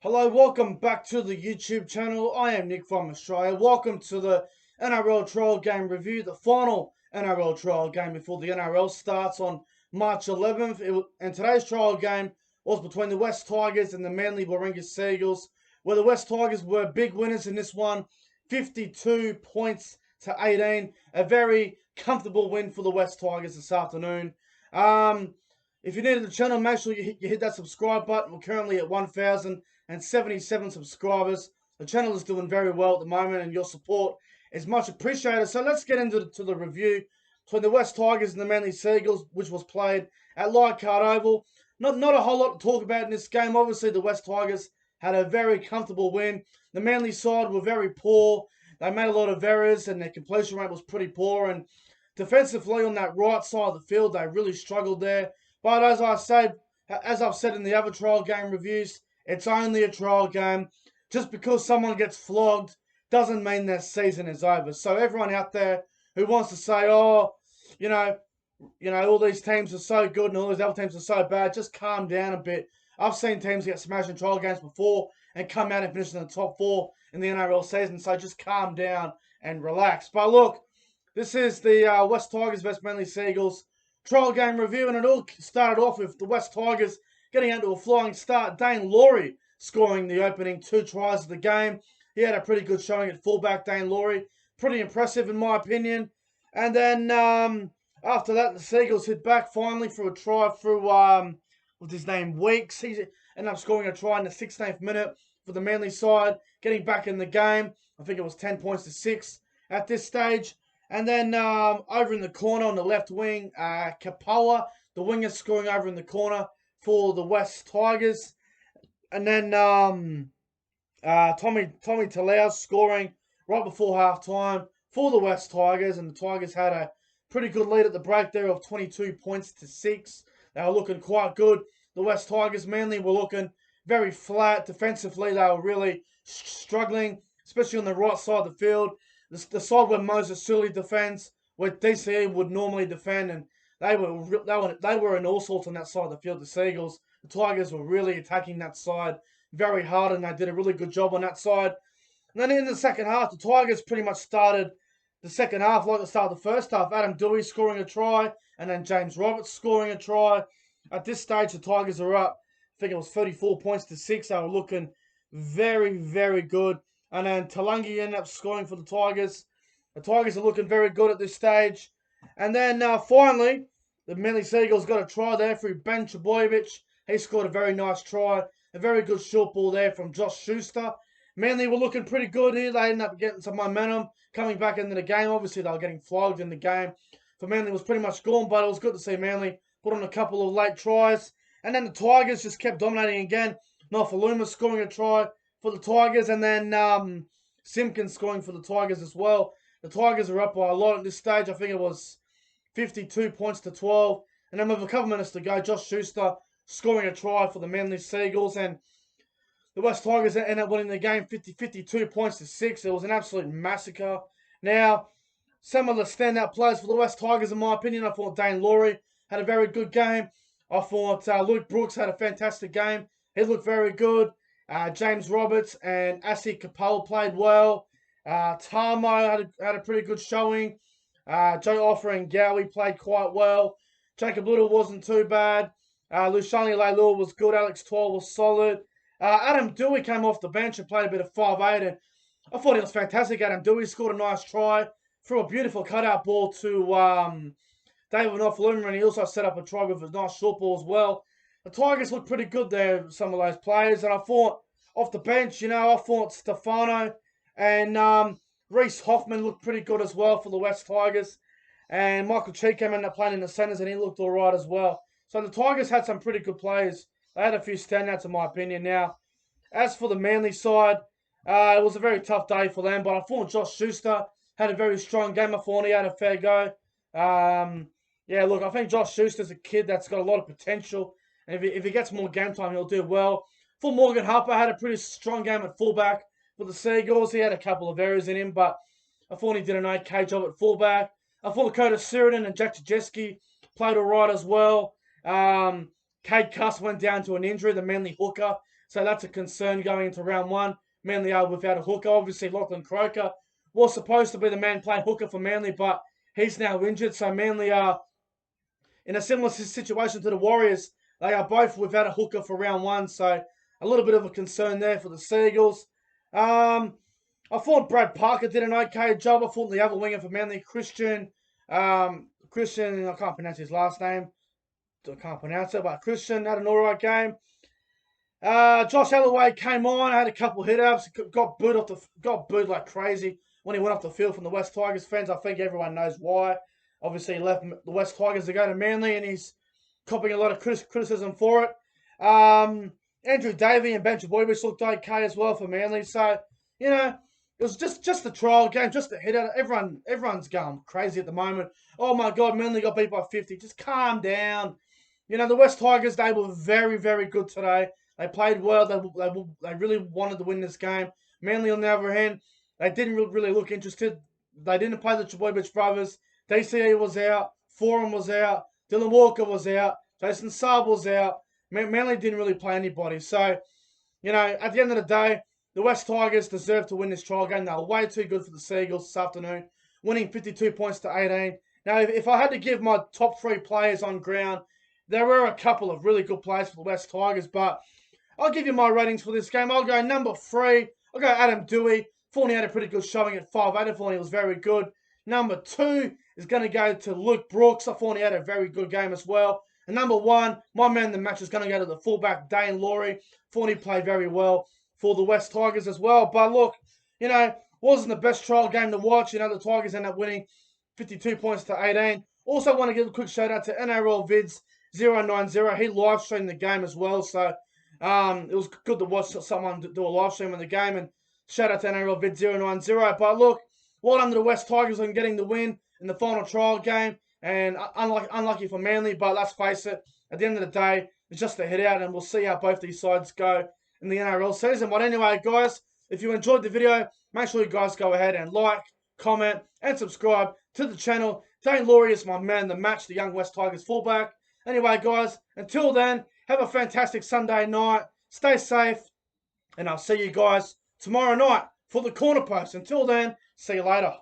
Hello, welcome back to the YouTube channel. I am Nick from Australia. Welcome to the NRL Trial Game Review, the final NRL Trial Game before the NRL starts on March 11th. And today's trial game was between the West Tigers and the Manly Warringah Seagulls, where the West Tigers were big winners in this one, 52 points to 18. A very comfortable win for the West Tigers this afternoon. If you're new to the channel, make sure you hit that subscribe button. We're currently at 1,077 subscribers. The channel is doing very well at the moment, and your support is much appreciated. So let's get into the review between the West Tigers and the Manly Seagulls, which was played at Leichhardt Oval. Not a whole lot to talk about in this game. Obviously, the West Tigers had a very comfortable win. The Manly side were very poor. They made a lot of errors, and their completion rate was pretty poor. And defensively on that right side of the field, they really struggled there. But as I've said in the other trial game reviews, it's only a trial game. Just because someone gets flogged doesn't mean their season is over. So everyone out there who wants to say, oh, you know, all these teams are so good and all these other teams are so bad, just calm down a bit. I've seen teams get smashed in trial games before and come out and finish in the top four in the NRL season. So just calm down and relax. But look, this is the West Tigers vs Manly Seagulls trial game review, and it all started off with the West Tigers getting out to a flying start. Daine Laurie scoring the opening 2 tries of the game. He had a pretty good showing at fullback, Daine Laurie. Pretty impressive in my opinion. And then after that, the Seagulls hit back finally for a try through, what's his name, Weeks. He ended up scoring a try in the 16th minute for the Manly side, getting back in the game. I think it was 10 points to 6 at this stage. And then over in the corner on the left wing, Kapoa, the winger, scoring over in the corner for the West Tigers. And then Tommy Talau scoring right before half time for the West Tigers. And the Tigers had a pretty good lead at the break there of 22 points to 6. They were looking quite good. The West Tigers mainly were looking very flat. Defensively, they were really struggling, especially on the right side of the field. The side where Moses Suli defends, where DCE would normally defend, and they were in all sorts on that side of the field. The Seagulls, the Tigers were really attacking that side very hard, and they did a really good job on that side. And then in the second half, the Tigers pretty much started the second half like the start of the first half. Adam Doueihi scoring a try, and then James Roberts scoring a try. At this stage, the Tigers are up. I think it was 34 points to 6. They were looking very, very good. And then Talangi ended up scoring for the Tigers. The Tigers are looking very good at this stage. And then finally, the Manly Seagulls got a try there through Ben Trbojevic. He scored a very nice try. A very good short ball there from Josh Schuster. Manly were looking pretty good here. They ended up getting some momentum coming back into the game. Obviously, they were getting flogged in the game. For Manly was pretty much gone, but it was good to see Manly put on a couple of late tries. And then the Tigers just kept dominating again. Nofaluma scoring a try for the Tigers, and then Simpkins scoring for the Tigers as well. The Tigers are up by a lot at this stage. I think it was 52 points to 12. And then with a couple minutes to go, Josh Schuster scoring a try for the Manly Seagulls, and the West Tigers end up winning the game 52 points to 6. It was an absolute massacre. Now, some of the standout players for the West Tigers, in my opinion, I thought Daine Laurie had a very good game. I thought Luke Brooks had a fantastic game. He looked very good. James Roberts and Asi Kapoa played well. Tamo had a pretty good showing. Joe Offer and Gowie played quite well. Jacob Little wasn't too bad. Lushani Leilua was good. Alex Twal was solid. Adam Doueihi came off the bench and played a bit of 5'8", and I thought he was fantastic. Adam Doueihi scored a nice try, threw a beautiful cutout ball to David Nofaluma, and he also set up a try with a nice short ball as well. The Tigers looked pretty good there, some of those players, and I thought off the bench, I thought Stefano and Reese Hoffman looked pretty good as well for the West Tigers, and Michael Cheek ended up playing in the centres, and he looked all right as well. So the Tigers had some pretty good players. They had a few standouts in my opinion. Now, as for the Manly side, it was a very tough day for them, but I thought Josh Schuster had a very strong game. I thought he had a fair go. Yeah, look, I think Josh Schuster's a kid that's got a lot of potential. And if he gets more game time, he'll do well. For Morgan Harper had a pretty strong game at fullback for the Seagulls. He had a couple of errors in him, but I thought he did an okay job at fullback. I thought Curtis Sironen and Jack Jajeski played all right as well. Cade Cuss went down to an injury, the Manly hooker. So that's a concern going into round one. Manly are without a hooker. Obviously, Lachlan Croker was supposed to be the man playing hooker for Manly, but he's now injured. So Manly are in a similar situation to the Warriors. They are both without a hooker for round one. So a little bit of a concern there for the Seagulls. I thought Brad Parker did an okay job. I thought the other winger for Manly, Christian, I can't pronounce his last name. I can't pronounce it, but Christian had an alright game. Josh Alloway came on, had a couple hit-ups, got booed like crazy when he went off the field from the West Tigers fans. I think everyone knows why. Obviously, he left the West Tigers to go to Manly, and he's copying a lot of criticism for it. Andrew Davey and Ben Trbojevic looked okay as well for Manly. So, it was just a trial game, just a hit-out. Everyone's going crazy at the moment. Oh, my God, Manly got beat by 50. Just calm down. The West Tigers, they were very, very good today. They played well. They really wanted to win this game. Manly, on the other hand, they didn't really look interested. They didn't play the Trbojevic brothers. DCE was out. Foran was out. Dylan Walker was out. Jason Saab was out. Manly didn't really play anybody. So, at the end of the day, the West Tigers deserved to win this trial game. They were way too good for the Seagulls this afternoon, winning 52 points to 18. Now, if I had to give my top 3 players on ground, there were a couple of really good players for the West Tigers, but I'll give you my ratings for this game. I'll go number 3. I'll go Adam Doueihi. Thought he had a pretty good showing at 5'8". I thought he was very good. Number 2 is going to go to Luke Brooks. I thought he had a very good game as well. And number 1, my man in the match is going to go to the fullback, Dane Laurie. Thought he played very well for the West Tigers as well. But look, wasn't the best trial game to watch. The Tigers ended up winning 52 points to 18. Also want to give a quick shout out to NRL Vids 090. He live streamed the game as well. So it was good to watch someone do a live stream of the game. And shout out to NRL Vids 090. But look, well done to the West Tigers on getting the win in the final trial game. And unlucky for Manly, but let's face it, at the end of the day, it's just a hit out, and we'll see how both these sides go in the NRL season. But anyway, guys, if you enjoyed the video, make sure you guys go ahead and like, comment, and subscribe to the channel. Dane Laurie is my man, the match, the young West Tigers fullback. Anyway, guys, until then, have a fantastic Sunday night. Stay safe, and I'll see you guys tomorrow night for the Corner Post. Until then, see you later.